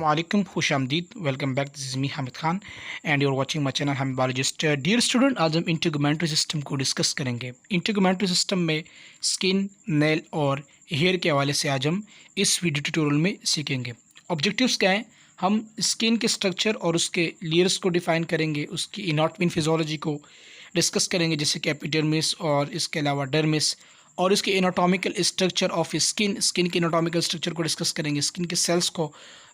Assalamualaikum, खुश आमदीद। Welcome back, this is me Hamid Khan and your watching my channel Hamid biologist. Dear student, आज हम integumentary system को discuss करेंगे। इंटीगुमेंट्री सिस्टम में स्किन, नेल और हेयर के हवाले से आज हम इस वीडियो ट्यूटोरियल में सीखेंगे। ऑब्जेक्टिव्स क्या हैं? हम स्किन के स्ट्रक्चर और उसके लेयर्स को डिफाइन करेंगे, उसकी इनाटॉमी फिजियोलॉजी को डिस्कस करेंगे, जैसे कि एपिडर्मिस और इसके अलावा डर्मिस, और इसके एनाटॉमिकल स्ट्रक्चर ऑफ स्किन के एनाटॉमिकल स्ट्रक्चर को डिस्कस करेंगे, स्किन के सेल्स को,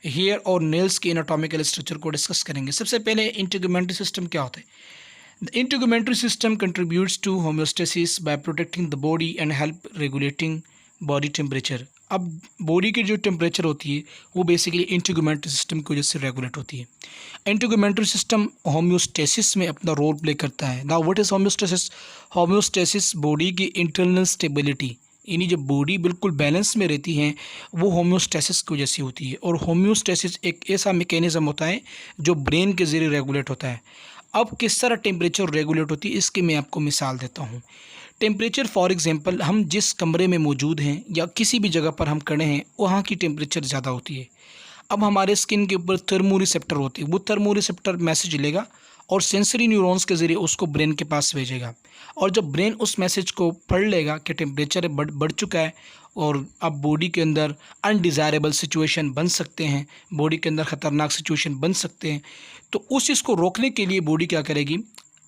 हेयर और नेल्स के एनाटॉमिकल स्ट्रक्चर को डिस्कस करेंगे। सबसे पहले इंटीगुमेंट्री सिस्टम क्या होता है? The integumentary system contributes to homeostasis by protecting the body and help regulating body temperature. अब बॉडी की जो टेम्परेचर होती है वो बेसिकली इंटीगुमेंट्री सिस्टम की वजह से रेगुलेट होती है। इंटीगुमेंट्री सिस्टम होम्योस्टेसिस में अपना रोल प्ले करता है। Now what is homeostasis? Homeostasis body की इंटरनल स्टेबिलिटी, यानी जब बॉडी बिल्कुल बैलेंस में रहती है वो होम्योस्टेसिस की वजह से होती है। और होम्योस्टेसिस एक ऐसा मैकेनिज्म होता है जो ब्रेन के ज़रिए रेगुलेट होता है। अब किस तरह टेम्परेचर रेगुलेट होती है इसकी मैं आपको मिसाल देता हूँ। टेम्परेचर फॉर एग्जांपल, हम जिस कमरे में मौजूद हैं या किसी भी जगह पर हम खड़े हैं वहाँ की टेम्परेचर ज़्यादा होती है। अब हमारे स्किन के ऊपर थर्मो रिसेप्टर होते हैं, वो थर्मो रिसेप्टर मैसेज लेगा और सेंसरी न्यूरॉन्स के ज़रिए उसको ब्रेन के पास भेजेगा। और जब ब्रेन उस मैसेज को पढ़ लेगा कि टेम्परेचर बढ़ चुका है और अब बॉडी के अंदर अनडिज़ायरेबल सिचुएशन बन सकते हैं, बॉडी के अंदर ख़तरनाक सिचुएशन बन सकते हैं, तो उस चीज़ को रोकने के लिए बॉडी क्या करेगी?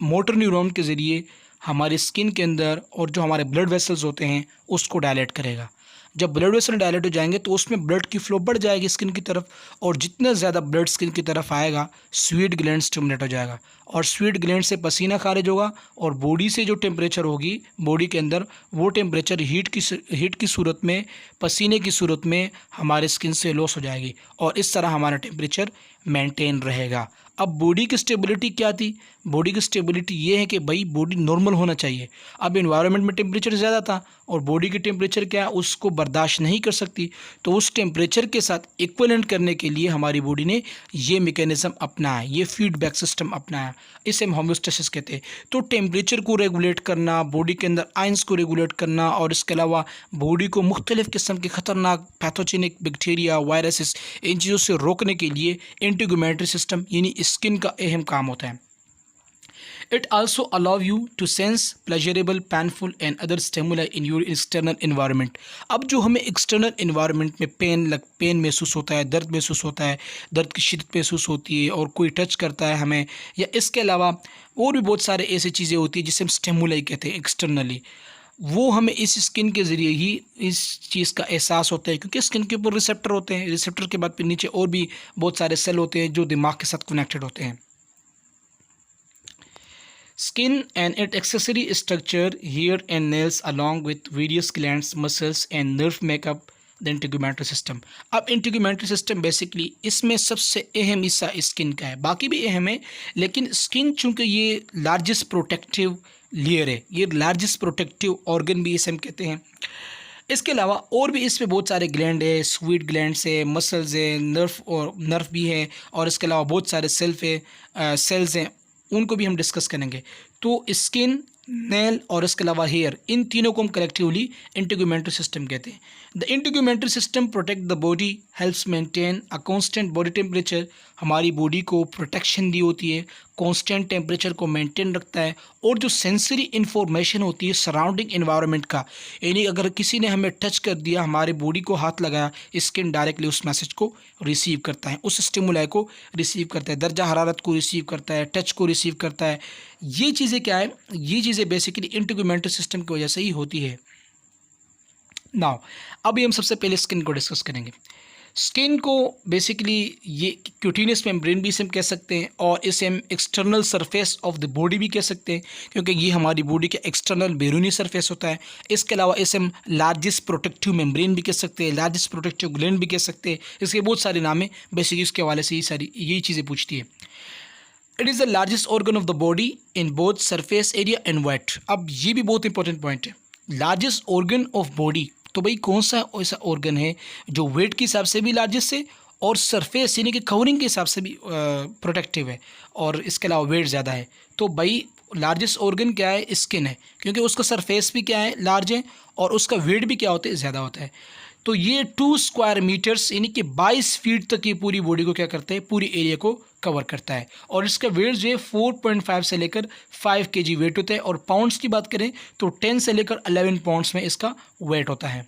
मोटर न्यूरॉन के ज़रिए हमारे स्किन के अंदर और जो हमारे ब्लड वेसल्स होते हैं उसको डायलेट करेगा। जब ब्लड वेसल डायलेट हो जाएंगे तो उसमें ब्लड की फ्लो बढ़ जाएगी स्किन की तरफ, और जितना ज़्यादा ब्लड स्किन की तरफ आएगा स्वीट ग्लैंड स्टिमुलेट हो जाएगा, और स्वीट ग्लैंड से पसीना खारिज होगा, और बॉडी से जो टेम्परेचर होगी बॉडी के अंदर वो टेम्परेचर हीट की सूरत में, पसीने की सूरत में हमारे स्किन से लॉस हो जाएगी, और इस तरह हमारा टेम्परेचर मेंटेन रहेगा। अब बॉडी की स्टेबिलिटी क्या थी? बॉडी की स्टेबिलिटी ये है कि भाई बॉडी नॉर्मल होना चाहिए। अब इन्वायरमेंट में टेम्परेचर ज़्यादा था और बॉडी की टेम्परेचर क्या है उसको बर्दाश्त नहीं कर सकती, तो उस टेम्परेचर के साथ इक्विवेलेंट करने के लिए हमारी बॉडी ने ये मैकेनिज्म अपनाया, ये फीडबैक सिस्टम अपनाया, इसे हम होम्योस्टेसिस कहते हैं। तो टेम्परेचर को रेगुलेट करना, बॉडी के अंदर आयंस को रेगुलेट करना, और इसके अलावा बॉडी को मुख्तलिफ़ किस्म के ख़तरनाक पैथोजेनिक बैक्टीरिया, वायरसेस, इन चीज़ों से रोकने के लिए इंटीगुमेंट्री सिस्टम यानी स्किन का अहम काम होता है। It also allow you to sense pleasurable, painful and other stimuli in your external environment। अब जो हमें एक्सटर्नल इन्वायरमेंट में पेन महसूस होता है, दर्द महसूस होता है, दर्द की शिद्दत महसूस होती है, और कोई टच करता है हमें, या इसके अलावा और भी बहुत सारे ऐसी चीज़ें होती हैं जिसे हम स्टिमुलाई कहते हैं एक्सटर्नली, वो हमें इस स्किन के ज़रिए ही इस चीज़ का एहसास होता है, क्योंकि स्किन के ऊपर रिसेप्टर होते हैं। रिसेप्टर के बाद फिर नीचे और भी बहुत सारे सेल होते हैं जो दिमाग के साथ कनेक्टेड होते हैं। Skin and its accessory structure, hair and nails along with various glands, muscles and nerve make up the integumentary system। अब integumentary system बेसिकली इसमें सबसे अहम हिस्सा स्किन का है, बाकी भी अहम है, लेकिन स्किन चूँकि ये लार्जेस्ट प्रोटेक्टिव लेयर है, ये लार्जेस्ट प्रोटेक्टिव ऑर्गन भी इसे हम कहते हैं। इसके अलावा और भी इसमें बहुत सारे ग्लैंड है, स्वीट ग्लैंड्स है, मसल्स है, नर्व भी है, और इसके अलावा बहुत सारे सेल्स हैं, उनको भी हम डिस्कस करेंगे। तो स्किन, नेल और इसके अलावा हेयर, इन तीनों को हम कलेक्टिवली इंटीगुमेंट्री सिस्टम कहते हैं। The integumentary system protect the body, helps maintain a constant body temperature. हमारी बॉडी को प्रोटेक्शन दी होती है, कांस्टेंट टेम्परेचर को मेंटेन रखता है, और जो सेंसरी इन्फॉर्मेशन होती है सराउंडिंग इन्वायरमेंट का, यानी अगर किसी ने हमें टच कर दिया, हमारे बॉडी को हाथ लगाया, स्किन डायरेक्टली उस मैसेज को रिसीव करता है, उस स्टिमुलाई को रिसीव करता है, दर्जा हरारत को रिसीव करता है, टच को रिसीव करता है। ये चीज़ें क्या है? ये चीज़ें बेसिकली इंटीगुमेंट्री सिस्टम की वजह से ही होती है। नाउ अभी हम सबसे पहले स्किन को डिस्कस करेंगे। स्किन को बेसिकली ये क्यूटिनियस मेम्ब्रेन भी इसे हम कह सकते हैं, और इसे हम external surface of the body भी कह सकते हैं, क्योंकि ये हमारी बॉडी का एक्सटर्नल बैरूनी सरफेस होता है। इसके अलावा इसे हम लार्जेस्ट प्रोटेक्टिव मेम्ब्रेन भी कह सकते हैं, लार्जेस्ट प्रोटेक्टिव ग्लैंड भी कह सकते हैं। इसके बहुत सारे नाम हैं, बेसिकली इसके हवाले से यही चीज़ें पूछती है। It is the largest organ of the body in both surface area and weight. अब ये भी बहुत इंपॉर्टेंट पॉइंट है, लार्जेस्ट ऑर्गन ऑफ बॉडी, तो भाई कौन सा ऐसा ऑर्गन है जो वेट के हिसाब से भी लार्जेस्ट है और सरफेस यानी कि कवरिंग के हिसाब से भी प्रोटेक्टिव है, और इसके अलावा वेट ज़्यादा है? तो भाई लार्जेस्ट ऑर्गन क्या है? स्किन है, क्योंकि उसका सरफेस भी क्या है? लार्ज है, और उसका वेट भी क्या होता है? ज़्यादा होता है। तो ये 2 स्क्वायर मीटर्स यानी कि 22 फीट तक ये पूरी बॉडी को क्या करते हैं, पूरी एरिया को कवर करता है। और इसका वेट जो है 4.5 से लेकर 5 kg वेट होता है। और पाउंड्स की बात करें तो 10 से लेकर 11 पाउंड्स में इसका वेट होता है।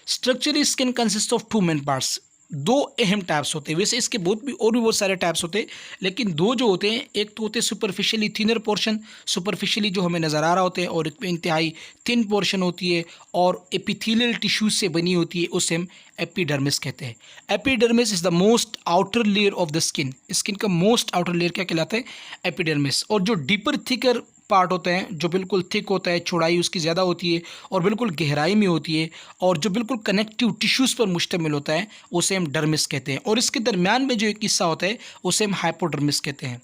Structurally skin consist of 2 main parts, 2 अहम टाइप्स होते हैं। वैसे इसके बहुत सारे टाइप्स होते हैं, लेकिन 2 जो होते हैं, एक तो होते हैं सुपरफिशियली थिनर पोर्शन, सुपरफिशियली जो हमें नज़र आ रहा होता है, और एक इंतहाई थिन पोर्शन होती है और एपिथेलियल टिश्यूज से बनी होती है, उसे हम एपिडर्मिस कहते हैं। Epidermis is the most outer layer of the skin. Skin का मोस्ट आउटर लेयर क्या कहलाता है, एपिडर्मिस। और जो डीपर थिकर पार्ट होता है, जो बिल्कुल थिक होता है, चौड़ाई उसकी ज़्यादा होती है और बिल्कुल गहराई में होती है, और जो बिल्कुल कनेक्टिव टिश्यूज़ पर मुश्तमिल होता है, उसे हम डर्मिस कहते हैं। और इसके दरमियान में जो एक हिस्सा होता है, उसे हम हाइपोडर्मिस कहते हैं।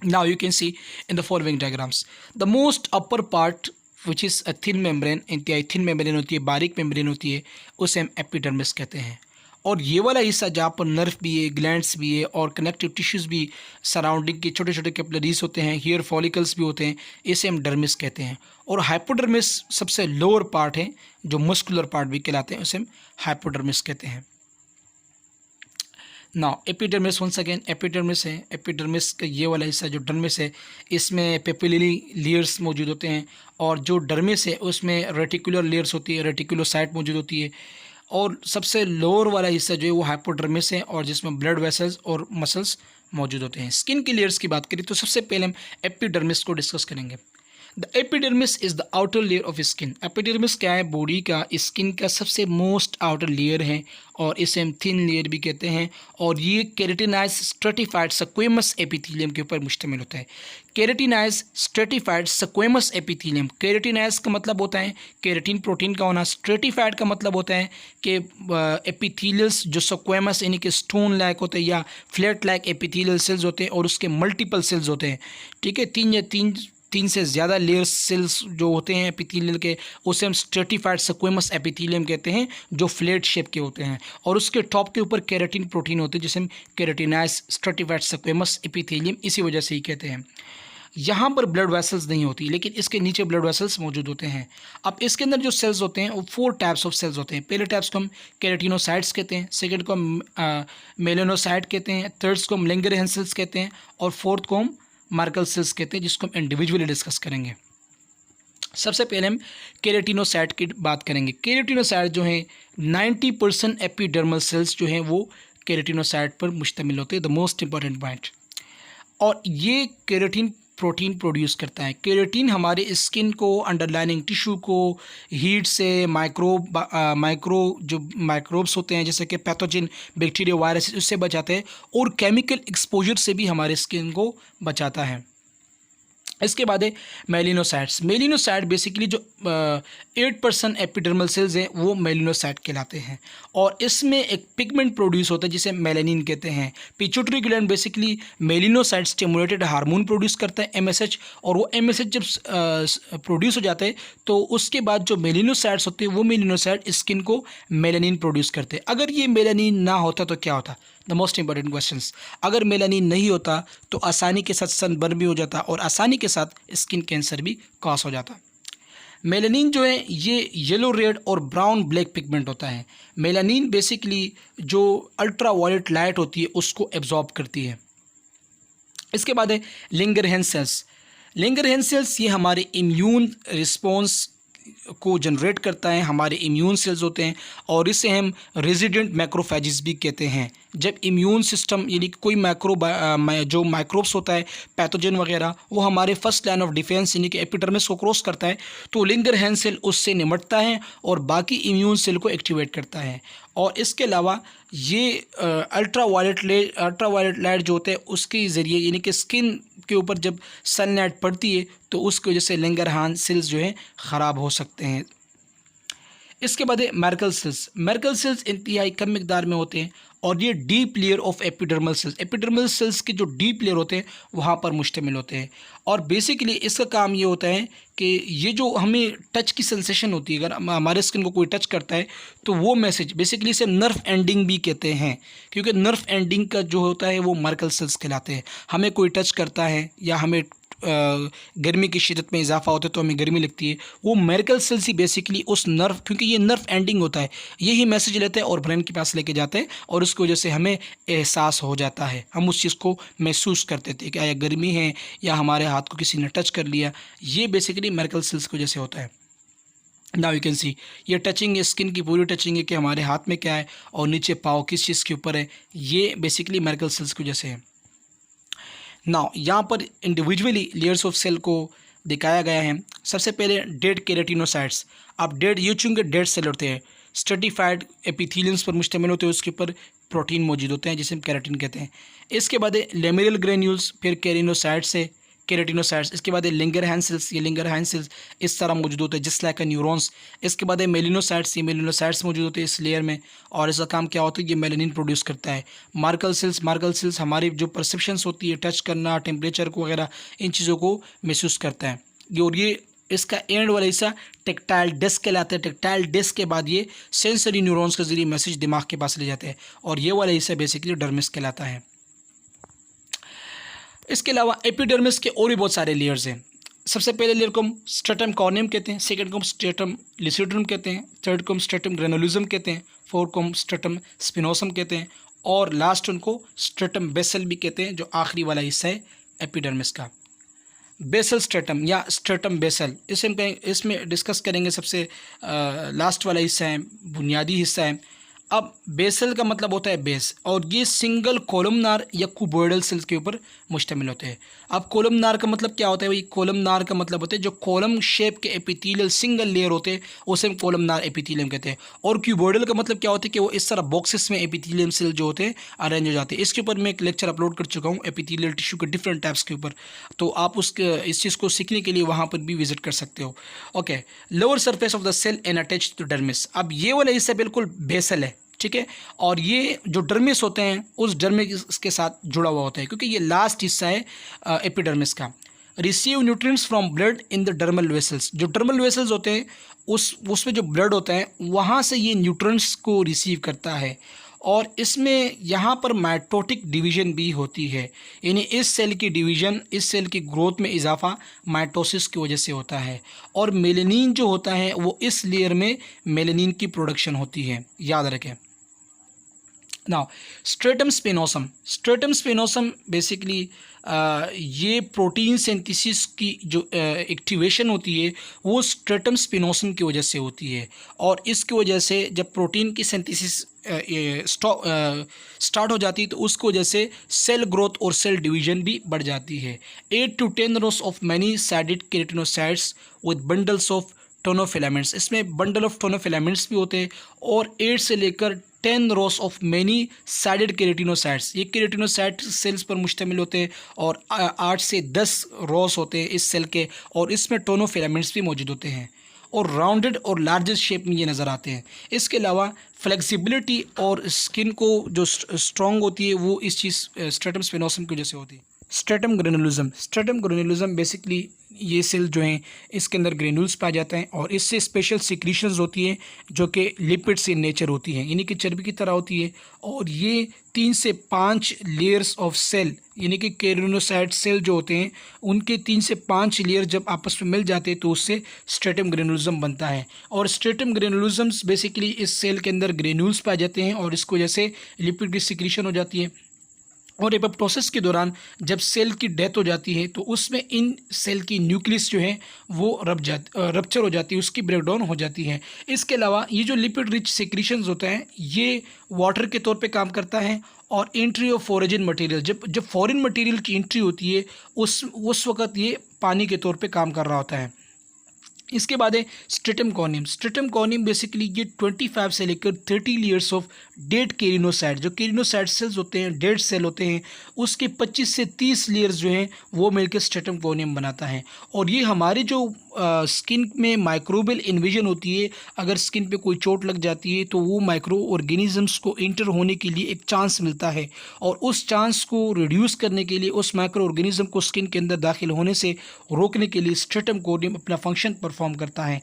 Now you can see in the following diagrams, the most upper part which is a thin membrane, इंतहाई थिन मेम्ब्रेन होती है, बारीक मेम्ब्रेन होती है, उसे हम एपिडर्मिस कहते हैं। और ये वाला हिस्सा जहाँ पर नर्व भी है, ग्लैंड्स भी है और कनेक्टिव टिश्यूज़ भी, सराउंडिंग के छोटे छोटे कैपिलरीज होते हैं, हेयर फॉलिकल्स भी होते हैं, इसे हम डर्मिस कहते हैं। और हाइपोडर्मिस सबसे लोअर पार्ट है, जो मस्कुलर पार्ट भी कहलाते हैं, उसे हम हाइपोडर्मिस कहते हैं। Now epidermis once again, epidermis है, एपिडर्मिस का ये वाला हिस्सा जो डर्मिस है, इसमें पेपिलरी लेयर्स मौजूद होते हैं। और जो डर्मिस है उसमें रेटिकुलर लेयर्स होती है, रेटिकुलोसाइट मौजूद होती है। और सबसे लोअर वाला हिस्सा जो है वो हाइपोडर्मिस है, और जिसमें ब्लड वेसल्स और मसल्स मौजूद होते हैं। स्किन की लेयर्स की बात करें तो सबसे पहले हम एपिडर्मिस को डिस्कस करेंगे। The epidermis is the outer layer of skin. Epidermis क्या है, बॉडी का, स्किन का सबसे मोस्ट आउटर लेयर है, और इसे हम थिन लेयर भी कहते हैं। और ये केराटिनाइज स्ट्रेटिफाइड स्क्वेमस एपिथेलियम के ऊपर मुश्तमिल होता है। केराटिनाइज स्ट्रेटिफाइड स्क्वेमस एपिथेलियम, केराटिनाइज का मतलब होता है केराटिन प्रोटीन का होना, स्ट्रेटिफाइड का मतलब होता है कि एपिथेलियल्स जो स्क्वेमस यानी कि स्टोन लाइक होते हैं या फ्लैट लाइक एपिथेलियल सेल्स होते हैं, और उसके मल्टीपल सेल्स होते हैं। ठीक है, तीन से ज़्यादा लेयर सेल्स जो होते हैं एपिथेलियल के, उसे हम स्ट्रेटिफाइड स्क्वेमस एपिथेलियम कहते हैं, जो फ्लैट शेप के होते हैं। और उसके टॉप के ऊपर केराटिन प्रोटीन होते हैं, जिसे हम केराटिनाइज स्ट्रेटिफाइड स्क्वेमस एपिथेलियम इसी वजह से ही कहते हैं। यहाँ पर ब्लड वेसल्स नहीं होती, लेकिन इसके नीचे ब्लड वेसल्स मौजूद होते हैं। अब इसके अंदर जो सेल्स होते हैं वो 4 टाइप्स ऑफ सेल्स होते हैं। पहले टाइप्स को हम केराटिनोसाइट्स कहते हैं, सेकंड को हम मेलानोसाइट कहते हैं, थर्ड्स को हम लैंगरहैंस सेल्स कहते हैं, और फोर्थ को हम मार्कल सेल्स कहते हैं, जिसको हम इंडिविजुअली डिस्कस करेंगे। सबसे पहले हम केराटिनोसाइट की बात करेंगे। केराटिनोसाइट जो है 90% एपिडर्मल सेल्स जो हैं वो केराटिनोसाइट पर मुश्तमिल होते हैं, द मोस्ट इंपॉर्टेंट पॉइंट। और ये केराटिन प्रोटीन प्रोड्यूस करता है। केराटिन हमारे स्किन को, अंडरलाइनिंग टिश्यू को हीट से, माइक्रोब्स होते हैं जैसे कि पैथोजन, बैक्टीरिया, वायरस, उससे बचाते हैं, और केमिकल एक्सपोजर से भी हमारे स्किन को बचाता है। इसके बाद है मेलिनोसाइट्स। मेलिनोसाइट बेसिकली जो 8% एपिडर्मल सेल्स हैं वो मेलिनोसाइट कहलाते हैं, और इसमें एक पिगमेंट प्रोड्यूस होता है जिसे मेलानिन कहते हैं। Pituitary gland basically melanocyte stimulated hormone produce करता है, MSH, और वो MSH जब प्रोड्यूस हो जाता है तो उसके बाद जो मेलिनोसाइट्स होते हैं वो मेलिनोसाइट स्किन को मेलानिन प्रोड्यूस करते हैं। अगर ये मेलानिन ना होता तो क्या होता, द मोस्ट इंपॉर्टेंट क्वेश्चंस। अगर मेलानिन नहीं होता तो आसानी के साथ सनबर्न भी हो जाता, और आसानी के साथ स्किन कैंसर भी कॉज हो जाता। मेलानिन जो है ये येलो, रेड और ब्राउन ब्लैक पिगमेंट होता है। मेलानिन बेसिकली जो अल्ट्रा वायलेट लाइट होती है उसको एब्जॉर्ब करती है। इसके बाद है लैंगरहैंस सेल्स। लैंगरहैंस सेल्स ये हमारे इम्यून रिस्पॉन्स को जनरेट करता है, हमारे इम्यून सेल्स होते हैं, और इसे हम रेजिडेंट मैक्रोफेजेस भी कहते हैं। जब इम्यून सिस्टम यानी कोई जो माइक्रोब्स होता है, पैथोजन वगैरह, वो हमारे फर्स्ट लाइन ऑफ डिफेंस यानी कि एपिडर्मिस को क्रॉस करता है, तो लैंगरहैंस सेल उससे निपटता है और बाकी इम्यून सेल को एक्टिवेट करता है। और इसके अलावा ये अल्ट्रा वायलेट लाइट जो होते हैं उसके ज़रिए यानी कि स्किन के ऊपर जब सनलाइट पड़ती है तो उसकी वजह से लैंगरहैंस सेल्स जो है ख़राब हो सकते हैं। इसके बाद है मेरकल सेल्स। मेरकल सेल्स इंतहाई कम मिकदार में होते हैं, और ये deep layer of epidermal cells, epidermal cells के जो डीप लेयर होते हैं वहाँ पर मुश्तमिल होते हैं। और बेसिकली इसका काम ये होता है कि ये जो हमें टच की सेंसेशन होती है, अगर हमारे स्किन को कोई टच करता है तो वो मैसेज, बेसिकली इसे नर्व एंडिंग भी कहते हैं, क्योंकि नर्व एंडिंग का जो होता है वो मेरकल सेल्स कहलाते हैं। हमें कोई टच करता है या हमें गर्मी की शिद्दत में इजाफा होता है तो हमें गर्मी लगती है, वो मेरिकल सेल्स ही बेसिकली उस नर्व, क्योंकि ये नर्व एंडिंग होता है, यही मैसेज लेते हैं और ब्रेन के पास लेके जाते हैं और उसकी वजह से हमें एहसास हो जाता है, हम उस चीज़ को महसूस करते थे कि आया गर्मी है या हमारे हाथ को किसी ने टच कर लिया। ये बेसिकली मेरिकल सेल्स की वजह से होता है। नाउ यू कैन सी, ये टचिंग है, स्किन की पूरी टचिंग है कि हमारे हाथ में क्या है और नीचे पाँव किस चीज़ के ऊपर है, ये बेसिकली मेरिकल सेल्स की वजह से है। नाउ यहाँ पर इंडिविजुअली लेयर्स ऑफ सेल को दिखाया गया है। सबसे पहले डेड केराटिनोसाइट्स। अब डेड ये चूँकि डेड सेल होते हैं, स्ट्रेटिफाइड एपिथेलियम्स पर मुश्तमिल होते हैं, उसके ऊपर प्रोटीन मौजूद होते हैं जिसे हम केराटिन कहते हैं। इसके बाद लेमिनल ग्रेन्यूल्स, फिर केरिनोसाइट्स है केराटिनोसाइट्स। इसके बाद लिंगरहैंस सेल्स, ये लिंगरहैंस सेल्स इस तरह मौजूद होते हैं जस्ट लाइक अ न्यूरॉन्स। इसके बाद मेलिनोसाइट्स, ये मेलिनोसाइट्स मौजूद होते हैं इस लेयर में और इसका काम क्या होता है, ये मेलानिन प्रोड्यूस करता है। मार्कल सेल्स हमारी जो परसेप्शंस होती है, टच करना, टेम्परेचर को वगैरह, इन चीज़ों को महसूस करता है। और ये इसका एंड वाला हिस्सा टेक्टाइल डिस्क कहलाता है। टेक्टाइल डिस्क के बाद ये सेंसरी न्यूरॉन्स के जरिए मैसेज दिमाग के पास ले जाते हैं और ये वाला हिस्सा बेसिकली डर्मिस कहलाता है। इसके अलावा एपिडर्मिस के और भी बहुत सारे लेयर्स हैं। सबसे पहले लेयर को हम स्ट्रेटम कॉर्नियम कहते हैं, सेकंड को हम स्ट्रेटम लिसिड्रम कहते हैं, थर्ड को हम स्ट्रेटम ग्रेनुलोसम कहते हैं, फोर्थ को हम स्ट्रेटम स्पिनोसम कहते हैं और लास्ट उनको स्ट्रेटम बेसल भी कहते हैं, जो आखिरी वाला हिस्सा है एपिडर्मिस का। बेसल स्ट्रेटम या स्ट्रेटम बेसल, इसे हम कहें, इसमें डिस्कस करेंगे। सबसे लास्ट वाला हिस्सा है, बुनियादी हिस्सा है। अब बेसल का मतलब होता है बेस और ये सिंगल कोलमनार या क्यूबॉइडल सेल्स के ऊपर मुश्तमिल होते हैं। अब कोलमनार का मतलब क्या होता है भाई? कोलमनार का मतलब होता है जो कॉलम शेप के एपिथेलियल सिंगल लेयर होते हैं उसे हम कोलमनार एपिथेलियम कहते हैं। और क्यूबॉइडल का मतलब क्या होता है कि वो इस तरह बॉक्सेस में एपिथेलियम सेल जो होते हैं अरेंज हो जाते हैं। इसके ऊपर मैं एक लेक्चर अपलोड कर चुका हूँ एपिथेलियल टिश्यू के डिफरेंट टाइप्स के ऊपर, तो आप इस चीज़ को सीखने के लिए वहाँ पर भी विजिट कर सकते हो। Okay, lower surface of the cell and attach to dermis. अब ये वाला हिस्सा बिल्कुल बेसल है, ठीक है, और ये जो डर्मिस होते हैं उस डर्मिस के साथ जुड़ा हुआ होता है क्योंकि ये लास्ट हिस्सा है एपिडर्मिस का। Receive nutrients from blood in the dermal vessels. जो डर्मल वेसल्स होते हैं उसमें जो ब्लड होता है वहाँ से ये न्यूट्रिएंट्स को रिसीव करता है और इसमें यहाँ पर माइटोटिक डिवीजन भी होती है, यानी इस सेल की डिवीजन, इस सेल की ग्रोथ में इजाफा माइटोसिस की वजह से होता है और मेलेनिन जो होता है वो इस लेयर में मेलेनिन की प्रोडक्शन होती है, याद रखें। नाउ स्ट्रेटम स्पिनोसम बेसिकली ये प्रोटीन सिंथेसिस की जो एक्टिवेशन होती है वो स्ट्रेटम स्पिनोसम की वजह से होती है और इसकी वजह से जब प्रोटीन की सिंथेसिस स्टार्ट हो जाती है तो उसकी वजह से सेल ग्रोथ और सेल डिवीजन भी बढ़ जाती है। 8 to 10 rows of many sided keratinocytes with bundles of tonofilaments. इसमें बंडल ऑफ टोनोफिलामेंट्स भी होते हैं और 8 से लेकर 10 rows of many sided keratinocytes, ये केराटिनोसाइट सेल्स पर मुश्तमिल होते हैं और 8 से 10 rows होते हैं इस सेल के और इसमें टोनोफिलामेंट्स भी मौजूद होते हैं और राउंडेड और लार्जेस्ट शेप में ये नज़र आते हैं। इसके अलावा फ्लेक्सिबिलिटी और स्किन को जो स्ट्रॉन्ग होती है वो इस चीज़ स्ट्रेटम स्पिनोसम की वजह से होती है। स्ट्रेटम ग्रेनुलोसम बेसिकली ये सेल जो हैं इसके अंदर ग्रेन्यूल्स पाया जाता है और इससे स्पेशल सिक्रीशंस होती हैं जो कि लिपिड्स इन नेचर होती हैं, यानी कि चर्बी की तरह होती है और ये 3 से 5 लेयर्स ऑफ सेल, यानी कि केराटिनोसाइट सेल जो होते हैं उनके 3 से 5 लेयर जब आपस में मिल जाते हैं तो उससे स्ट्रेटम ग्रेनुलोसम बनता है और स्ट्रेटम ग्रेनुलोसम्स बेसिकली इस सेल के अंदर ग्रेन्यूल्स पाए जाते हैं और इसकी वजह से लिपिड की सिक्रीशन हो जाती है और एपोप्टोसिस के दौरान जब सेल की डेथ हो जाती है तो उसमें इन सेल की न्यूक्लियस जो है वो रप्चर हो जाती है, उसकी ब्रेकडाउन हो जाती है। इसके अलावा ये जो लिपिड रिच सेक्रीशंस होता है ये वाटर के तौर पे काम करता है और एंट्री ऑफ फॉरेन मटेरियल, जब फॉरेन मटेरियल की एंट्री होती है उस वक़्त ये पानी के तौर पे काम कर रहा होता है। इसके बाद है स्ट्रेटम कॉर्नियम बेसिकली ये 25 से लेकर 30 लेयर्स ऑफ डेड केरिनोसाइट, जो केरिनोसाइट सेल्स होते हैं, डेड सेल होते हैं, उसके 25 से 30 लेयर्स जो हैं वो मिलकर स्ट्रेटम कॉर्नियम बनाता है और ये हमारे जो स्किन में माइक्रोबियल इन्वेजन होती है, अगर स्किन पे कोई चोट लग जाती है तो वो माइक्रो ऑर्गेनिजम्स को इंटर होने के लिए एक चांस मिलता है और उस चांस को रिड्यूस करने के लिए, उस माइक्रो ऑर्गेनिज्म को स्किन के अंदर दाखिल होने से रोकने के लिए स्ट्रेटम कॉर्नियम अपना फंक्शन परफॉर्म करता है।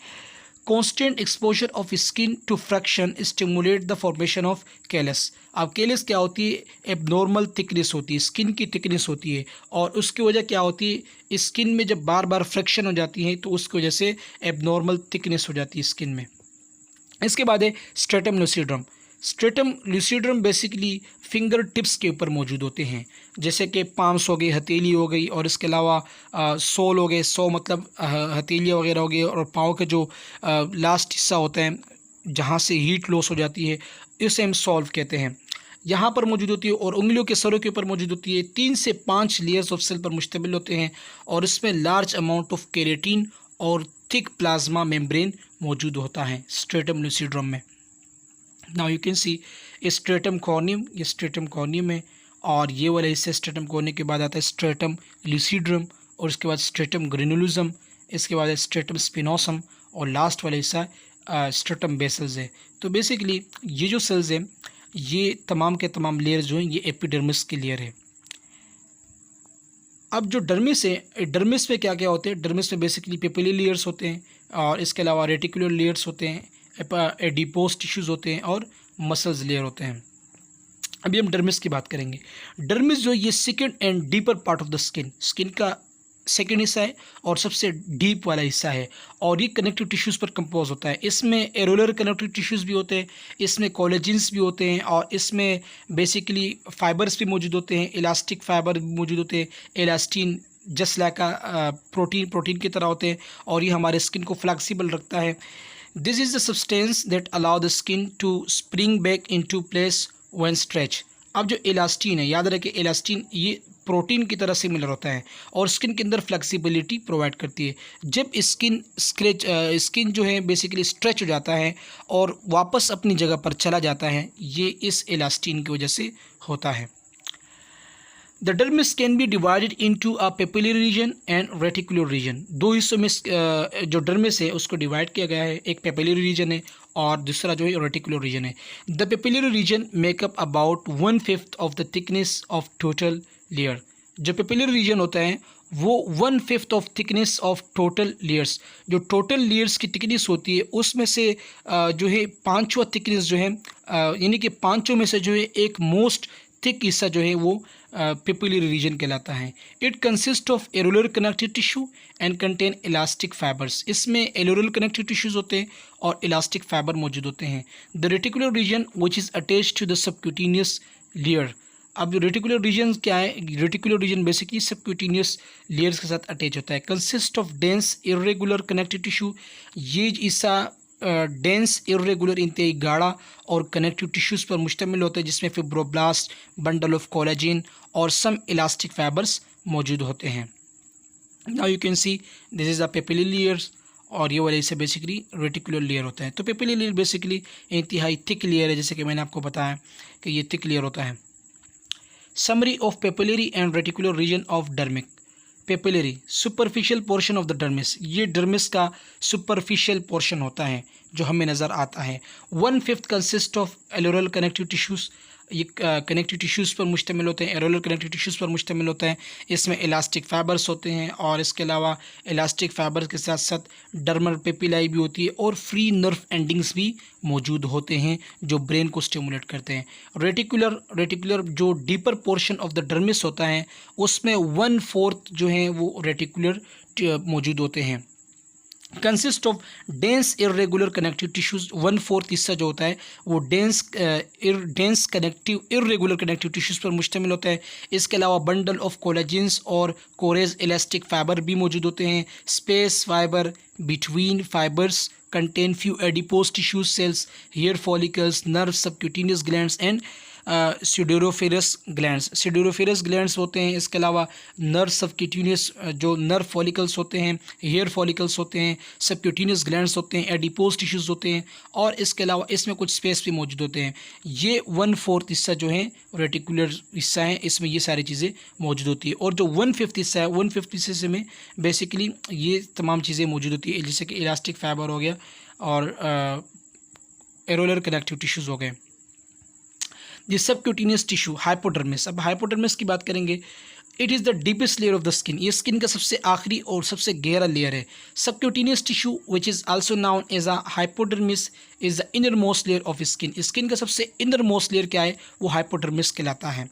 Constant exposure of skin to friction stimulate the formation of callus. अब कैलस क्या होती है, एबनॉर्मल थिकनेस होती है, स्किन की थिकनेस होती है, और उसकी वजह क्या होती है, स्किन में जब बार बार फ्रैक्शन हो जाती है तो उसकी वजह से एबनॉर्मल थिकनेस हो जाती है स्किन में। इसके बाद है stratum lucidum. Stratum lucidum basically fingertips के ऊपर मौजूद होते हैं, जैसे कि पाम्स हो गई, हथेली हो गई, और इसके अलावा सोल हो गए, सो मतलब हथेलियाँ वगैरह हो गई, और पाँव के जो लास्ट हिस्सा होता है जहाँ से हीट लॉस हो जाती है, इसे हम सॉल्व कहते हैं, यहाँ पर मौजूद होती है। और उंगलियों के सरों के ऊपर मौजूद होती है। 3 से 5 लेयर्स ऑफ सेल पर मुश्तमिल होते हैं, और इसमें लार्ज अमाउंट ऑफ केरेटिन और थिक प्लाज्मा मेम्ब्रेन मौजूद होता है स्ट्रेटम लूसिड्रम में। Now you can see stratum corneum, ये स्ट्रेटम कॉर्नियम है, और ये वाला हिस्सा स्ट्रेटम कॉर्नियम के बाद आता है स्ट्रेटम लूसिड्रम, और उसके बाद स्ट्रेटम ग्रेनुलोसम, इसके बाद स्ट्रेटम स्पिनोसम, और लास्ट वाला हिस्सा स्ट्रेटम बेसल्स है। तो बेसिकली ये जो सेल्स हैं, ये तमाम के तमाम लेयर जो हैं, ये एपिडर्मिस के लेयर है। अब जो डर्मिस है, डर्मिस में क्या क्या होते हैं, डर्मिस में बेसिकली पेपिलरी लेयर्स होते हैं, और इसके अलावा रेटिकुलर लेयर्स होते हैं, एडिपोज टिश्यूज़ होते हैं, और मसल्स लेयर होते हैं। अभी हम डर्मिस की बात करेंगे। डर्मिस जो ये second and deeper part of the skin का सेकंड हिस्सा है, और सबसे डीप वाला हिस्सा है, और ये कनेक्टिव टिश्यूज़ पर कंपोज होता है। इसमें एरोलर कनेक्टिव टिश्यूज़ भी होते हैं, इसमें कोलेजिन्स भी होते हैं, और इसमें बेसिकली फाइबर्स भी मौजूद होते हैं, इलास्टिक फाइबर भी मौजूद होते हैं, इलास्टिन जस्ट लाइक प्रोटीन की तरह होते हैं, और ये हमारे स्किन को फ्लेक्सिबल रखता है। This is the substance that allow the skin to spring back into place when stretch. अब जो इलास्टिन है, याद रखें इलास्टिन ये प्रोटीन की तरह सिमिलर होता है, और स्किन के अंदर फ्लेक्सिबिलिटी प्रोवाइड करती है। जब स्किन जो है बेसिकली स्ट्रेच हो जाता है और वापस अपनी जगह पर चला जाता है, ये इस इलास्टिन की वजह से होता है। The dermis can be divided into a papillary region and reticular region. दो हिस्सों में जो डर्मिस है उसको डिवाइड किया गया है, एक पेपिलरी रीजन है और दूसरा जो है रेटिकुलर रीजन है। The papillary region make up about 1/5 of the thickness of total layer. जो पेपिलरी रीजन होता है वो 1/5 of thickness of total layers, जो टोटल लेयर्स की थिकनेस होती है उसमें से जो है 5वां थिकनेस जो है, यानी कि 5 में से जो है एक मोस्ट थिक हिस्सा जो है वो पेपिलरी रीजन कहलाता है। It consist of areolar connective tissue and contain elastic fibres. इसमें एरोलर कनेक्टिव टिश्यूज़ होते हैं और इलास्टिक फाइबर मौजूद होते हैं। The reticular region which is attached to the subcutaneous layer. अब रेटिकुलर रीजन क्या है, reticular region basically subcutaneous layers के साथ अटैच होता है। Consist of dense irregular connective tissue. ये हिस्सा डेंस इरेगुलर इंतहाई गाढ़ा और कनेक्टिव टिश्यूज़ पर मुश्तमिल होते हैं, जिसमें फिब्रोब्लास्ट, बंडल ऑफ कोलेजिन और सम इलास्टिक फाइबर्स मौजूद होते हैं। Now you can see this is the papillary layers, और ये वाले इससे बेसिकली रेटिकुलर लेयर होता है। तो पेपिलरी लेयर बेसिकली इंतहाई थिक लेयर है, जैसे कि मैंने आपको बताया कि ये थिक लेयर होता है। Summary of papillary and reticular region of dermis. Papillary superficial portion of the dermis, ये डर्मिस का सुपरफिशियल पोर्शन होता है जो हमें नज़र आता है। 1/5 consist of areolar connective tissues. ये कनेक्टिव टिश्यूज़ पर मुश्तमिल होते हैं, एरोलर कनेक्टिव टिश्यूज़ पर मुश्तमिल होता है। इसमें इलास्टिक फाइबर्स होते हैं, और इसके अलावा इलास्टिक फाइबर्स के साथ साथ डर्मल पेपिलाई भी होती है, और फ्री नर्व एंडिंग्स भी मौजूद होते हैं जो ब्रेन को स्टिमुलेट करते हैं। रेटिकुलर जो deeper portion of the dermis होता है उसमें 1/4 जो है वो रेटिकुलर मौजूद होते हैं। Consist of dense irregular connective tissues. 1/4 हिस्सा जो होता है वो dense connective irregular connective tissues पर मुश्तमिल होता है। इसके अलावा बंडल ऑफ कोलेजिन्स और कोरेज इलास्टिक फाइबर भी मौजूद होते हैं। Space fibre between fibres contain few adipose tissues cells, hair follicles, nerve, subcutaneous glands and sudoriferous glands. Sudoriferous glands होते हैं। इसके अलावा नर्व सबक्यूटेनियस जो नर्व फॉलिकल्स होते हैं, हेयर फॉलिकल्स होते हैं, सबक्यूटेनियस ग्लैंड्स होते हैं, एडिपोज टिश्यूज़ होते हैं, और इसके अलावा इसमें कुछ स्पेस भी मौजूद होते हैं। ये 1/4 हिस्सा जो है रेटिकुलर हिस्सा है, इसमें ये सारी चीज़ें मौजूद होती है। और जो 1/5 हिस्सा है, 1/5 हिस्से में बेसिकली ये तमाम चीज़ें मौजूद होती है, जैसे कि इलास्टिक फाइबर हो गया और एरोलर कनेक्टिव टिश्यूज़ हो गए। ये सबक्यूटेनियस टिश्यू हाइपोडर्मिस। अब हाइपोडर्मिस की बात करेंगे। It is the deepest layer of the skin, ये स्किन का सबसे आखिरी और सबसे गहरा लेयर है। Subcutaneous tissue which is also known as a hypodermis is the innermost layer of skin, skin का सबसे इनर मोस्ट लेयर क्या है, वो हाइपोडर्मिस कहलाता है।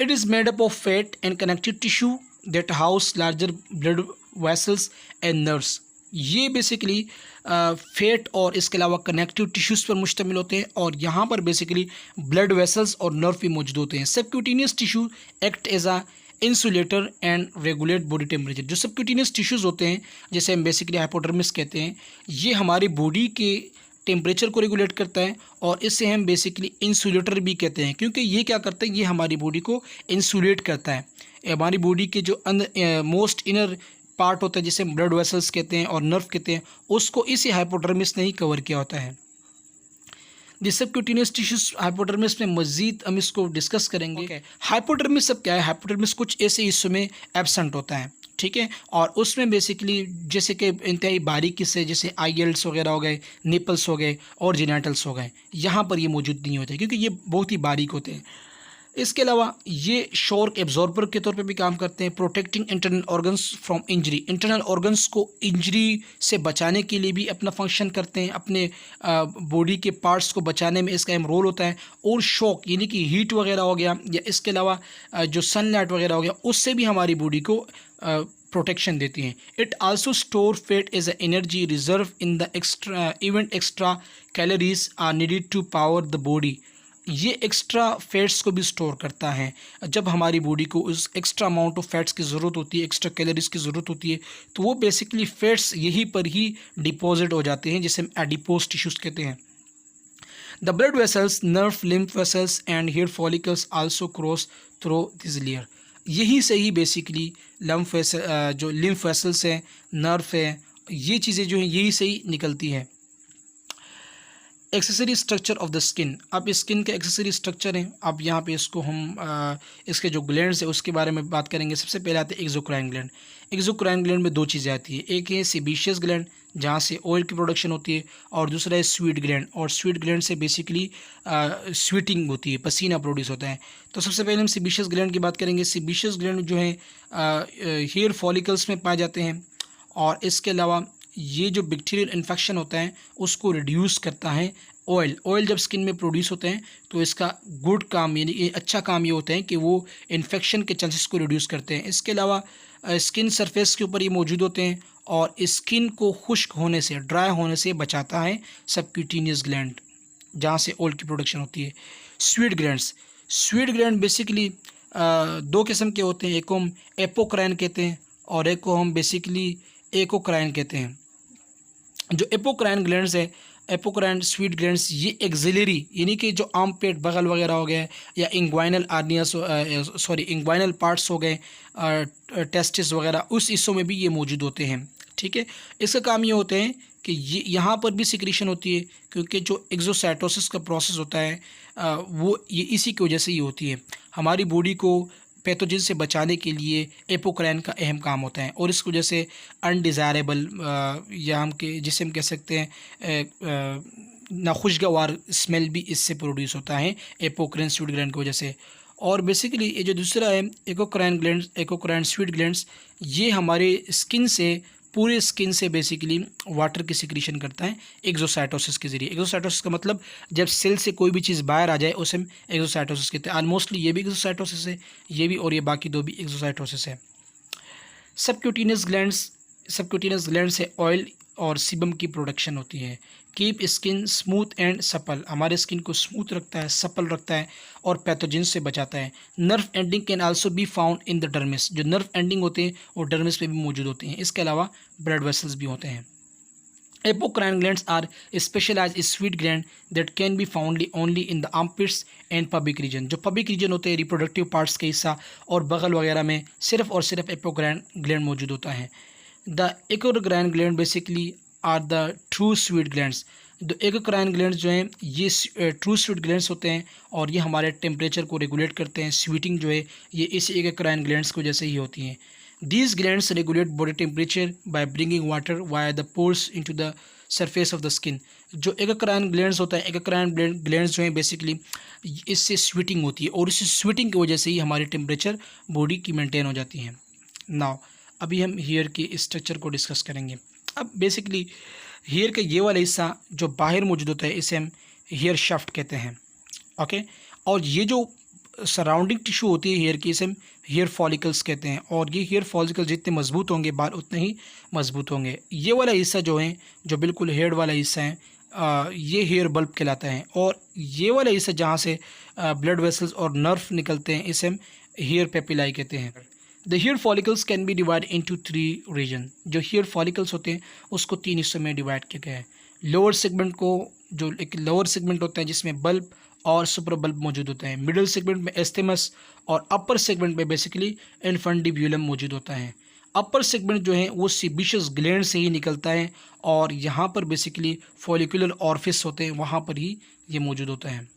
It is made up of fat and connective tissue that house larger blood vessels and nerves, ये basically fat और इसके अलावा कनेक्टिव टिश्यूज़ पर मुश्तमिल होते हैं और यहाँ पर बेसिकली ब्लड वेसल्स और नर्व भी मौजूद होते हैं। Subcutaneous tissue act as a insulator and regulate body temperature, जो सबक्यूटेनियस टिश्यूज़ होते हैं जैसे हम बेसिकली हाइपोडर्मिस कहते हैं, ये हमारी बॉडी के टेम्परेचर को रेगुलेट करता है और इससे हम बेसिकली इंसुलेटर भी कहते हैं, क्योंकि ये क्या करता है, ये हमारी बॉडी को इंसुलेट करता है। हमारी बॉडी के जो मोस्ट इनर पार्ट होता है जिसे ब्लड वेसल्स कहते हैं और नर्व कहते हैं, उसको इसी हाइपोडर्मिस ने ही कवर किया होता है। दिस सबक्यूटेनियस टिश्यूज हाइपोडर्मिस में मजीद हम इसको डिस्कस करेंगे। हाइपोडर्मिस सब क्या है, हाइपोडर्मिस कुछ ऐसे हिस्सों में एब्सेंट होता है, ठीक है, और उसमें बेसिकली जैसे कि इंतहाई बारीकी से जैसे आईएल्स वगैरह हो गए, निपल्स हो गए और जेनिटल्स हो गए, यहाँ पर ये मौजूद नहीं होते क्योंकि ये बहुत ही बारीक होते हैं। इसके अलावा ये शॉक एब्जॉर्बर के तौर पे भी काम करते हैं, protecting internal organs from injury, internal organs को इंजरी से बचाने के लिए भी अपना फंक्शन करते हैं, अपने बॉडी के पार्ट्स को बचाने में इसका अहम रोल होता है। और शॉक यानी कि हीट वगैरह हो गया या इसके अलावा जो सनलाइट वगैरह हो गया, उससे भी हमारी बॉडी को प्रोटेक्शन देती हैं। It also store fat as a energy reserve in the extra calories are needed to power the body, ये एक्स्ट्रा फैट्स को भी स्टोर करता है। जब हमारी बॉडी को उस एक्स्ट्रा अमाउंट ऑफ फैट्स की ज़रूरत होती है, एक्स्ट्रा कैलोरीज की ज़रूरत होती है, तो वो बेसिकली फैट्स यहीं पर ही डिपॉजिट हो जाते हैं जिसे हम एडिपोज टिश्यूज़ कहते हैं। The blood vessels, nerve, lymph vessels and hair follicles also cross through this layer, यहीं से ही बेसिकली जो लिम्फ वेसल्स हैं, नर्व है, ये चीज़ें जो हैं यहीं से ही निकलती हैं। Accessory structure of the skin, अब स्किन के एक्सेसरी स्ट्रक्चर हैं, अब यहाँ पे इसको हम इसके जो ग्लैंड्स है उसके बारे में बात करेंगे। सबसे पहले आते हैं एक्सोक्राइन ग्लैंड। एक्सोक्राइन ग्लैंड में दो चीज़ें आती है, एक है सीबेशियस ग्लैंड जहाँ से ऑयल की प्रोडक्शन होती है, और दूसरा है स्वीट ग्लैंड, और स्वीट ग्लैंड से बेसिकली स्वीटिंग होती है, पसीना प्रोड्यूस होता है। तो सबसे पहले हम सीबेशियस ग्लैंड की बात करेंगे। सीबेशियस ग्लैंड जो है हेयर फॉलिकल्स में पाए जाते हैं, और इसके अलावा ये जो बैक्टीरियल इन्फेक्शन होता है उसको रिड्यूस करता है। ऑयल जब स्किन में प्रोड्यूस होते हैं तो इसका गुड काम यानी अच्छा काम ये होता है कि वो इन्फेक्शन के चांसेस को रिड्यूस करते हैं। इसके अलावा स्किन सरफेस के ऊपर ये मौजूद होते हैं और स्किन को खुश्क होने से, ड्राई होने से बचाता है सबक्यूटेनियस ग्लैंड जहाँ से ऑयल की प्रोडक्शन होती है। स्वीट ग्लैंड बेसिकली दो किस्म के होते हैं, एक को हम एपोक्राइन कहते हैं और एक को हम बेसिकली एकोक्राइन कहते हैं। जो एपोक्राइन ग्लैंड्स है, एपोक्राइन स्वीट ग्लैंड्स, ये एक्सिलरी यानी कि जो आम पेट बगल वगैरह हो गए या इंग्वाइनल आर्नियस इंग्वाइनल पार्ट्स हो गए, टेस्टिस वगैरह, उस हिस्सों में भी ये मौजूद होते हैं, ठीक है। इसका काम ये होते हैं कि ये यहाँ पर भी सिक्रीशन होती है क्योंकि जो एक्सोसाइटोसिस का प्रोसेस होता है वो ये इसी की वजह से ही होती है। हमारी बॉडी को पैथोजन से बचाने के लिए एपोक्राइन का अहम काम होता है और इस वजह से अनडिज़ायरेबल या जिसे हम कह सकते हैं नाखुशगवार स्मेल भी इससे प्रोड्यूस होता है एपोक्राइन स्वीट ग्लैंड की वजह से। और बेसिकली ये जो दूसरा है एकोक्राइन स्वीट ग्लैंड्स, ये हमारे स्किन से, पूरे स्किन से बेसिकली वाटर की सिक्रीशन करता है एक्सोसाइटोसिस के ज़रिए। एक्सोसाइटोसिस का मतलब जब सेल से कोई भी चीज़ बाहर आ जाए उसे हम एक्सोसाइटोसिस कहते हैं। मोस्टली ये भी एक्सोसाइटोसिस है, ये भी, और ये बाकी दो भी एक्सोसाइटोसिस है। सबक्यूटेनियस ग्लैंड से ऑयल और सीबम की प्रोडक्शन होती है। Keep skin smooth and supple, हमारे स्किन को स्मूथ रखता है, सपल रखता है और पैथोजन से बचाता है। Nerve ending can also be found in the dermis, जो नर्व एंडिंग होते हैं वो डर्मिस पे भी मौजूद होते हैं। इसके अलावा ब्लड वेसल्स भी होते हैं। Apocrine glands are specialised sweat gland that can be found only in the armpits and pubic region, जो पबिक रीजन होते हैं रिप्रोडक्टिव पार्ट्स के हिस्सा और बगल वगैरह में सिर्फ और सिर्फ एपोक्राइन ग्लैंड मौजूद होता है। The eccrine gland basically are the true sweat glands, जो एकोक्राइन ग्लैंड्स जो हैं ये ट्रू स्वीट ग्लैंड्स होते हैं और ये हमारे टेम्परेचर को रेगुलेट करते हैं। स्वीटिंग जो है ये इस एकोक्राइन ग्लैंड्स की वजह से ही होती हैं। These glands regulate body temperature by bringing water via the pores into the surface of the skin. जो एक्राइन ग्लैंड्स होता है, एक्राइन ग्लैंड्स जो हैं बेसिकली इससे स्वेटिंग होती है और इस स्वेटिंग की वजह से ही हमारी टेम्परेचर बॉडी की मेंटेन हो जाती है। नाउ अभी हम हेयर के स्ट्रक्चर को डिस्कस करेंगे। अब बेसिकली हेयर का ये वाला हिस्सा जो बाहर मौजूद होता है इसे हम हेयर शाफ्ट कहते हैं, ओके। और ये जो सराउंडिंग टिश्यू होती है हेयर की इसे हम हेयर फॉलिकल्स कहते हैं, और ये हेयर फॉलिकल्स जितने मजबूत होंगे बाल उतने ही मजबूत होंगे। ये वाला हिस्सा जो है, जो बिल्कुल हेड वाला हिस्सा है, ये हेयर बल्ब कहलाता है, और ये वाला हिस्सा जहाँ से ब्लड वेसल्स और नर्व निकलते हैं इसे हम हेयर पेपिलाई कहते हैं। The hair follicles can be divide into 3 region. जो हेयर फॉलिकल्स होते हैं उसको 3 हिस्सों में डिवाइड किया गया है। लोअर सेगमेंट को, जो एक लोअर सेगमेंट होता है जिसमें बल्ब और सुपर बल्ब मौजूद होता है, मिडिल सेगमेंट में एस्थेमस, और अपर सेगमेंट में बेसिकली इन्फंडिब्यूलम मौजूद होता है। अपर सेगमेंट जो है वो सीबेशियस ग्लैंड से ही निकलता है, और यहाँ पर बेसिकली फॉलिकुलर ऑरिफिस होते हैं, वहाँ पर ही ये मौजूद होता है।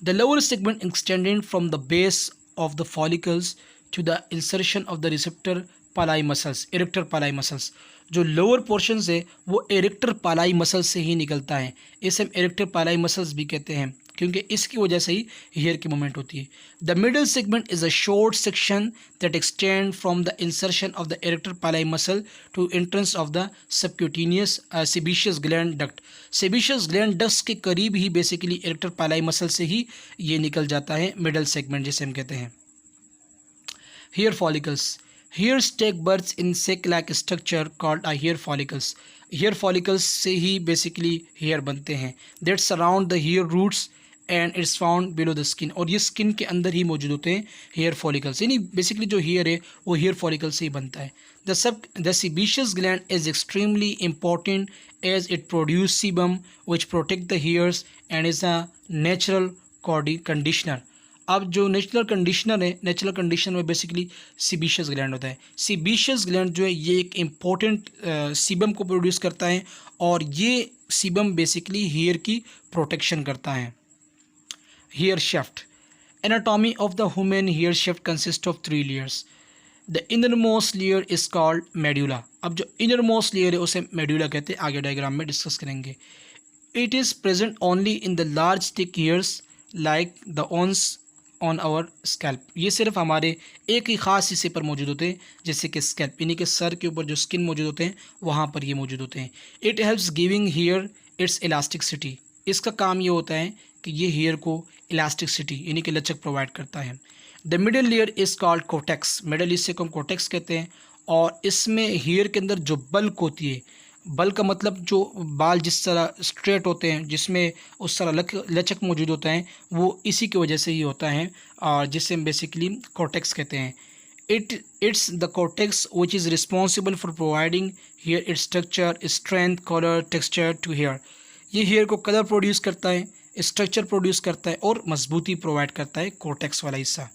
The lower segment extended from the base of the follicles to the insertion of the receptor pili muscles, erector pili muscles. जो लोअर पोर्शन है वो इरेक्टर पालाई मसल से ही निकलता है, इसे हम इरेक्टर पालाई मसल्स भी कहते हैं क्योंकि इसकी वजह से ही हेयर की मूवमेंट होती है। The middle segment is a short section that extend from the insertion of the erector pili muscle to entrance of the subcutaneous sebaceous gland duct. Sebaceous gland duct के करीब ही बेसिकली इरेक्टर पालाई मसल से ही ये निकल जाता है, middle segment जिसे हम कहते हैं। Hair follicles, hairs take birth in sac-like structure called a hair follicles. Hair follicles से ही basically hair बनते हैं that surround the hair roots and it's found below the skin, और ये skin के अंदर ही मौजूद होते हैं hair follicles, यानी basically जो hair है वो hair follicles से ही बनता है। The sebaceous gland is extremely important as it produces sebum which protect the hairs and is a natural conditioner। अब जो नेचुरल कंडीशनर है, नेचुरल कंडीशनर में बेसिकली सीबेशियस ग्लैंड होता है। सीबेशियस ग्लैंड जो है ये एक इम्पोर्टेंट सीबम को प्रोड्यूस करता है, और ये सीबम बेसिकली हेयर की प्रोटेक्शन करता है। Hair shaft, anatomy of the human hair shaft consist of 3 layers. The innermost layer is called medulla. अब जो इनर मोस्ट लेयर है उसे मेड्यूला कहते हैं, आगे डायग्राम में डिस्कस करेंगे। It is present only in the large thick hairs like the ones on our scalp. ये सिर्फ हमारे एक ही ख़ास हिस्से पर मौजूद होते हैं, जैसे कि स्कैल्प, यानी कि सर के ऊपर जो स्किन मौजूद होते हैं वहाँ पर ये मौजूद होते हैं। It helps giving hair its elasticity. इसका काम ये होता है कि ये हेयर को इलास्टिसिटी यानी कि लचक प्रोवाइड करता है। The middle layer is called cortex. Middle हिस्से को हम कोटेक्स कहते हैं, और इसमें हेयर के अंदर जो बल्क होती है, बल का मतलब जो बाल जिस तरह स्ट्रेट होते हैं, जिसमें उस तरह लचक मौजूद होता है, वो इसी की वजह से ही होता है, और जिसे हम बेसिकली कॉर्टेक्स कहते हैं। It's the cortex which is responsible for providing hair its structure, strength, colour, texture to hair. ये हेयर को कलर प्रोड्यूस करता है, स्ट्रक्चर प्रोड्यूस करता है, और मजबूती प्रोवाइड करता है कॉर्टेक्स वाला हिस्सा।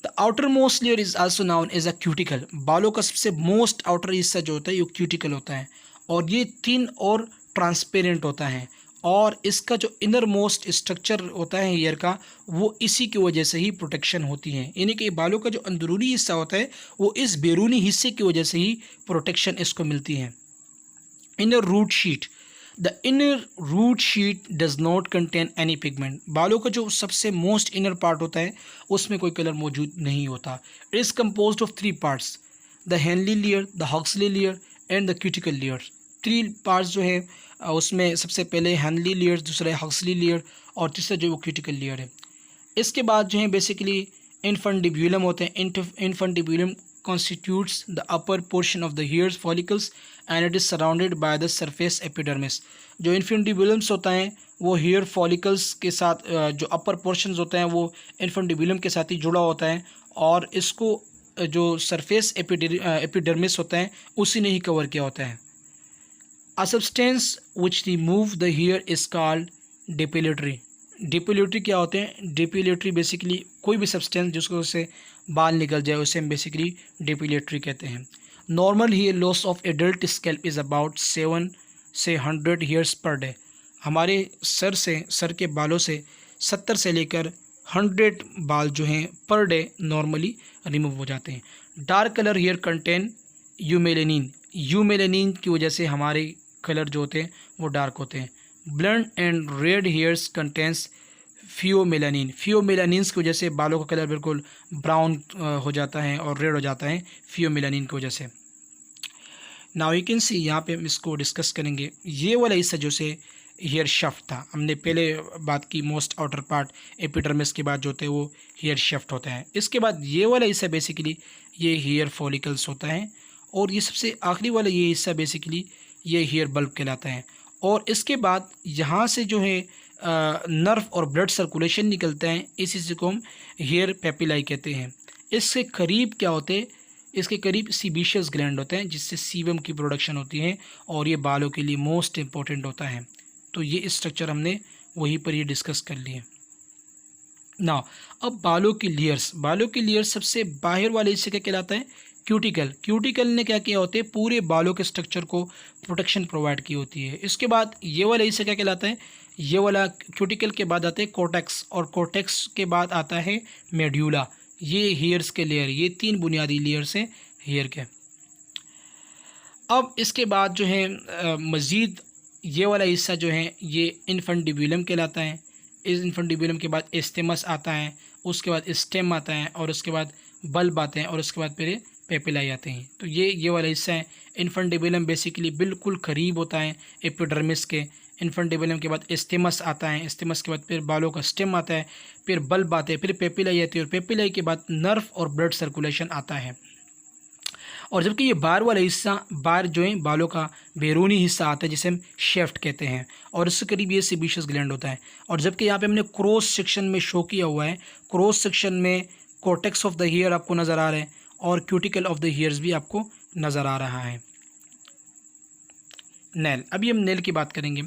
The outermost layer is also known as a cuticle. बालों का सबसे मोस्ट आउटर हिस्सा जो होता है ये क्यूटिकल होता है, और ये थिन और ट्रांसपेरेंट होता है, और इसका जो इनर मोस्ट स्ट्रक्चर होता है हेयर का वो इसी की वजह से ही प्रोटेक्शन होती है, यानी कि बालों का जो अंदरूनी हिस्सा होता है वो इस बैरूनी हिस्से की वजह से ही प्रोटेक्शन इसको मिलती है। Inner root sheath, the inner root sheath does not contain any pigment. बालों का जो सबसे मोस्ट इनर पार्ट होता है उसमें कोई कलर मौजूद नहीं होता। It is compose of 3 parts, the Henley layer, the Huxley layer and the cuticle layer. 3 parts जो है उसमें सबसे पहले हेनली लेयर, दूसरा हक्सली लेयर, और तीसरा जो वो क्यूटिकल लेयर है। इसके बाद जो है बेसिकली इन्फंडिब्यूलम होते हैं। इन्फंडिब्यूलम constitutes the upper portion of the hair follicles and it is surrounded by the surface epidermis। जो इन्फंडिब्यूलम्स होता है वो हेयर फॉलिकल्स के साथ, जो अपर पोर्शंस होता है वो इन्फंडिब्यूलम के साथ ही जुड़ा होता है, और इसको जो सरफेस एपिडर्मिस होता है उसी ने ही कवर किया होता है। A substance which remove the hair is called depilatory। Depilatory क्या होते हैं? डिपिलेटरी बेसिकली कोई भी सब्सटेंस जिसको से बाल निकल जाए उसे हम बेसिकली डिपिलेटरी कहते हैं। Normal hair loss of adult scalp is about 7 से 100 हेयर्स पर डे। हमारे सर के बालों से 70 से लेकर 100 बाल जो हैं पर डे नॉर्मली रिमूव हो जाते हैं। डार्क कलर हेयर कंटेन यूमेलेनिन, यूमेलेनिन की वजह से हमारे कलर जो होते हैं वो डार्क होते हैं। Blond and red hairs contains pheomelanin, pheomelanins की वजह से बालों का कलर बिल्कुल ब्राउन हो जाता है और रेड हो जाता है फियोमेलानिन की वजह से। नाउ यू कैन सी, यहाँ पे हम इसको डिस्कस करेंगे। ये वाला हिस्सा जो से हेयर शाफ्ट था, हमने पहले बात की मोस्ट आउटर पार्ट एपिडर्मिस के बाद जो होते हैं वो हेयर शाफ्ट होता है। इसके बाद ये वाला हिस्सा बेसिकली ये हेयर फॉलिकल्स होता है, और ये सबसे आखिरी वाला ये हिस्सा बेसिकली ये हेयर बल्ब कहलाता है। और इसके बाद यहाँ से जो है नर्व और ब्लड सर्कुलेशन निकलता है, इस हिस्से को हम हेयर पेपिलाई कहते हैं। इससे करीब क्या होते हैं, इसके करीब सीबेशियस ग्लैंड होते हैं जिससे सीबम की प्रोडक्शन होती है, और ये बालों के लिए मोस्ट इंपॉर्टेंट होता है। तो ये स्ट्रक्चर हमने वहीं पर ये डिस्कस कर लिए। ना अब बालों की लेयर्स, बालों की लेयर्स सबसे बाहर वाले हिस्से क्या कहलाता है, क्यूटिकल। क्यूटिकल ने क्या किया होते हैं, पूरे बालों के स्ट्रक्चर को प्रोटेक्शन प्रोवाइड की होती है। इसके बाद ये वाला हिस्सा क्या कहलाता है, ये वाला क्यूटिकल के बाद आते हैं कोर्टेक्स, और कोर्टेक्स के बाद आता है मेड्यूला। ये हेयर्स के लेयर, ये 3 बुनियादी लेयर्स हैं हेयर के। अब इसके बाद जो है मज़ीद ये वाला हिस्सा जो है ये इन्फंडिबुलम कहलाता है। इस इन्फंडिबुलम के बाद एस्टेमस आता है, उसके बाद स्टेम आता है, और उसके बाद बल्ब आते हैं, और उसके बाद फिर पेपिलाई आते हैं। तो ये वाला हिस्सा है इन्फंडिबुलम, बेसिकली बिल्कुल करीब होता है एपिडर्मिस के। इन्फंडिबुलम के बाद एस्टेमस आता है, एस्टेमस के बाद फिर बालों का स्टेम आता है, फिर बल्ब आते हैं, फिर पेपिलाई आती है, और पेपिलाई के बाद नर्व और ब्लड सर्कुलेशन आता है। और जबकि ये बार वाला हिस्सा, बार जो है बालों का बैरूनी हिस्सा आता है जिसे हम शेफ्ट कहते हैं, और इससे करीब ये सीबेशियस ग्लैंड होता है। और जबकि यहाँ पे हमने क्रॉस सेक्शन में शो किया हुआ है, क्रॉस सेक्शन में कॉर्टेक्स ऑफ द हेयर आपको नज़र आ रहा है, और क्यूटिकल ऑफ द हेयर्स भी आपको नज़र आ रहा है। नेल, अभी हम नेल की बात करेंगे।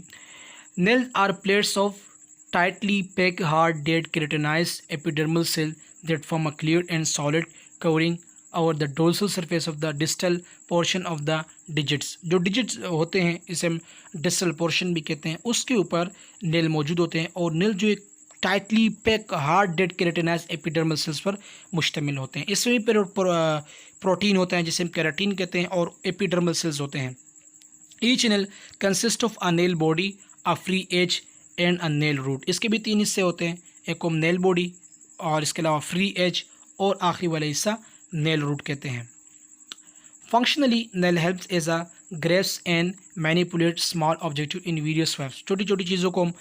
Nail are plates of tightly packed hard dead keratinised epidermal cell that form a clear and solid covering over the dorsal surface of the distal portion of the digits. जो digits होते हैं इसे हम distal portion भी कहते हैं, उसके ऊपर नेल मौजूद होते हैं, और नेल जो एक tightly pack hard dead keratinise epidermal cells पर मुश्तमिल होते हैं। इसमें पर प्रोटीन होता है जिसे हम केराटिन कहते हैं, और एपिडर्मल सेल्स होते हैं। Each nail consist of a nail body, a free edge and a nail root. इसके भी 3 हिस्से होते हैं, एक को हम नेल बॉडी, और इसके अलावा फ्री एज, और आखिरी वाला हिस्सा नेल रूट कहते हैं। Functionally nail helps as a grasp and manipulate small objective in various ways. छोटी छोटी चीज़ों को हम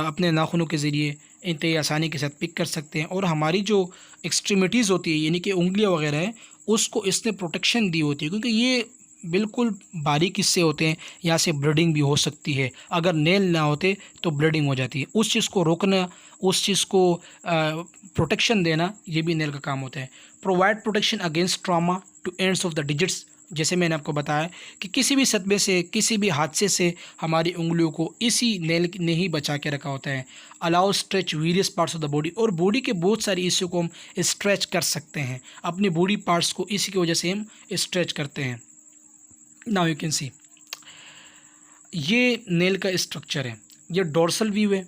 अपने नाखूनों के ज़रिए इंतहाई आसानी के साथ पिक कर सकते हैं, और हमारी जो एक्सट्रीमिटीज़ होती है यानी कि उंगलियां वगैरह है उसको इसने प्रोटेक्शन दी होती है, क्योंकि ये बिल्कुल बारीक हिस्से होते हैं, यहाँ से ब्लीडिंग भी हो सकती है। अगर नेल ना होते तो ब्लीडिंग हो जाती है। उस चीज़ को रोकना, उस चीज़ को प्रोटेक्शन देना, ये भी नेल का काम होता है। Provide protection against trauma two ends of the digits. जैसे मैंने आपको बताया कि किसी भी सदमे से, किसी भी हादसे से हमारी उंगलियों को इसी नेल ने ही बचा के रखा होता है। Allow stretch various parts of the body, और बॉडी के बहुत सारे हिस्सों को हम स्ट्रेच कर सकते हैं। अपने बॉडी पार्ट्स को इसी की वजह से हम स्ट्रेच करते हैं। नाउ यू कैन सी, ये नेल का स्ट्रक्चर है। ये डोर्सल व्यू है,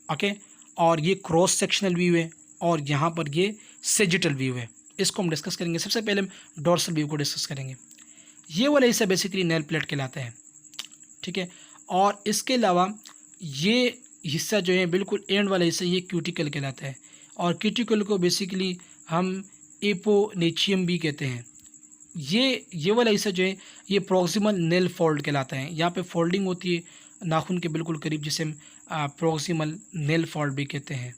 ओके, और ये क्रॉस सेक्शनल व्यू है, और यहाँ पर ये सेजिटल व्यू है। इसको हम डिस्कस करेंगे। सबसे पहले हम डोर्सल व्यू को डिस्कस करेंगे। ये वाला हिस्सा बेसिकली नेल प्लेट कहलाता है, ठीक है। और इसके अलावा ये हिस्सा जो है बिल्कुल एंड वाला हिस्सा, ये क्यूटिकल कहलाता है, और क्यूटिकल को बेसिकली हम एपोनेचियम भी कहते हैं। ये वाला हिस्सा जो है ये प्रॉक्सिमल नेल फोल्ड कहलाता है। यहाँ पे फोल्डिंग होती है नाखून के बिल्कुल करीब, जिसे हम प्रॉक्सिमल नेल फोल्ड भी कहते हैं।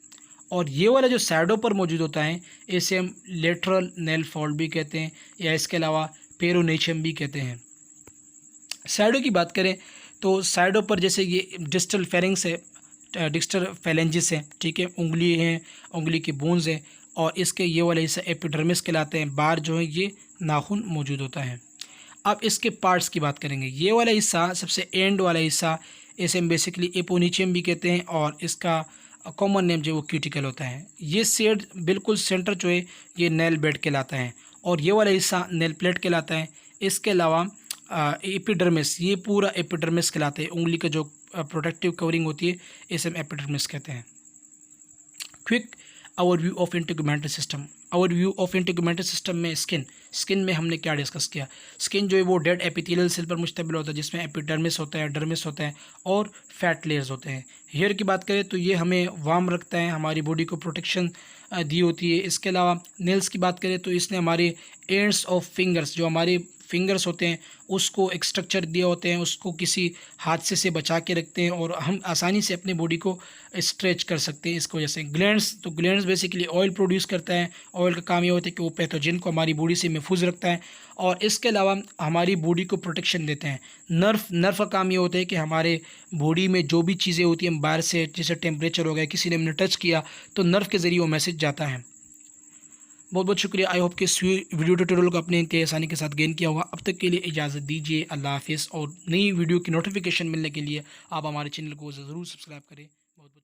और ये वाला जो साइडों पर मौजूद होता है इसे हम लेटरल नेल फोल्ड भी कहते हैं, या इसके अलावा पेरोनेशियम भी कहते हैं। साइडों की बात करें तो साइडों पर जैसे ये डिस्टल फेरिंग्स है, डिस्टल फेलेंजिस है, ठीक है, उंगली हैं, उंगली के बोन्स हैं, और इसके ये वाला हिस्सा एपिडर्मिस कहलाते हैं। बाहर जो है ये नाखून मौजूद होता है। अब इसके पार्ट्स की बात करेंगे। ये वाला हिस्सा सबसे एंड वाला हिस्सा, इसे हम बेसिकली एपोनेचियम भी कहते हैं, और इसका कॉमन नेम जो वो क्यूटिकल होता है। ये सेड बिल्कुल सेंटर जो है ये नेल बेड कहलाता है, और ये वाला हिस्सा नेल प्लेट कहलाता है। इसके अलावा एपिडर्मिस, ये पूरा एपिडर्मिस कहलाता है। उंगली का जो प्रोटेक्टिव कवरिंग होती है इसे हम एपिडर्मिस कहते हैं। Quick overview of integumentary system. Overview of integumentary system में स्किन में हमने क्या डिस्कस किया। स्किन जो है वो डेड एपिथेलियल सेल पर मुश्तमिल होता है, जिसमें एपिडर्मिस होता है, डर्मिस होता है और फैट लेयर्स होते हैं। हेयर की बात करें तो ये हमें वार्म रखता है, हमारी बॉडी को प्रोटेक्शन दी होती है। इसके अलावा नेल्स की बात करें तो इसने हमारे एंड्स ऑफ फिंगर्स, जो हमारे फिंगर्स होते हैं उसको एक स्ट्रक्चर दिए होते हैं, उसको किसी हादसे से बचा के रखते हैं और हम आसानी से अपनी बॉडी को स्ट्रेच कर सकते हैं इसको। जैसे ग्लैंड्स, तो ग्लैंड्स बेसिकली ऑयल प्रोड्यूस करता है। ऑयल का काम ये होता है कि वो पैथोजन को हमारी बॉडी से महफूज रखता है और इसके अलावा हमारी बॉडी को प्रोटेक्शन देते हैं। नर्व का काम ये होता है कि हमारे बॉडी में जो भी चीज़ें होती हैं बाहर से, जैसे टेम्परेचर हो गया, किसी ने हमने टच किया तो नर्व के ज़रिए वो मैसेज जाता है। बहुत बहुत शुक्रिया। आई होप कि इस वीडियो ट्यूटोरियल को आपने इतनी आसानी के साथ गेन किया होगा। अब तक के लिए इजाज़त दीजिए, अल्लाह हाफिज़। और नई वीडियो की नोटिफिकेशन मिलने के लिए आप हमारे चैनल को ज़रूर सब्सक्राइब करें। बहुत बहुत